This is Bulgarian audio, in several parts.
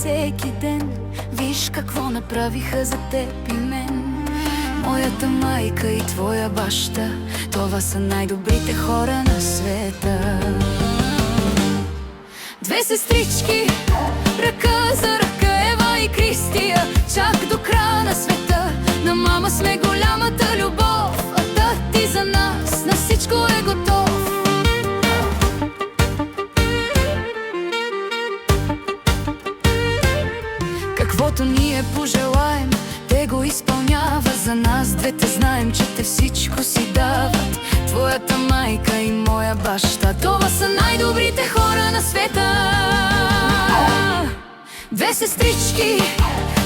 всеки ден. Виж какво направиха за теб и мен. Моята майка и твоя баща, това са най-добрите хора на света. Две сестрички, ръка за ръка, Ева и Кристия, чак до края на света. На мама сме голямата любов, а тати за нас на всичко е готов. Каквото ние пожелаем, те го изпълнява за нас. Двете знаем, че те всичко си дават. Твоята майка и моя баща, това са най-добрите хора на света. Две сестрички,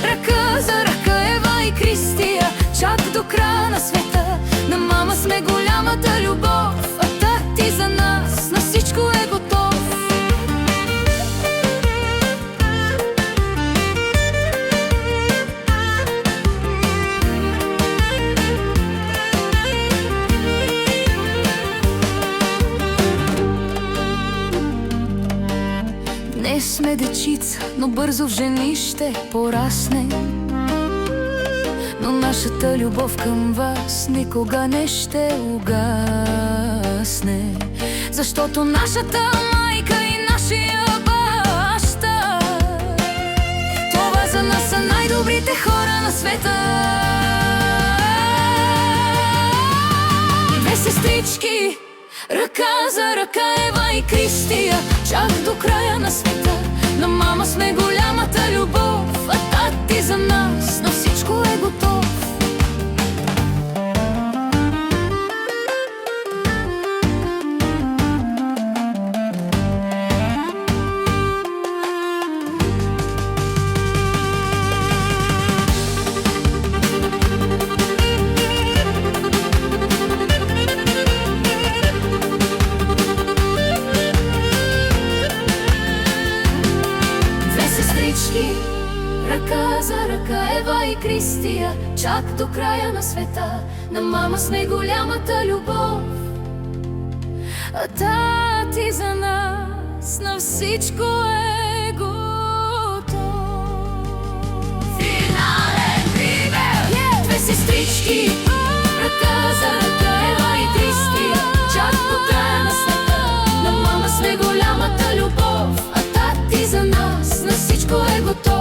ръка за ръка, Ева и Кристия, чак до края на света. На мама сме голямата любов, а тати за нас на всичко е готов. Днес сме дечица, но бързо в жени ще пораснем. Но нашата любов към вас никога не ще угасне. Защото нашата майка и нашия баща, това за нас са най-добрите хора на света. Две сестрички, ръка за ръка, Ева и Кристия, чак до края на света. На мама сме голямата любов, а тати за нас на всичко е готов. Ръка за ръка, Ева и Кристия, чак до края на света. На мама сме голямата любов, а тати за нас на всичко е готов. Финален прибел! Две сестрички, ръка за ръка, Ева и Кристия, чак до края на света. На мама сме голямата любов, а тати за нас на всичко е готов.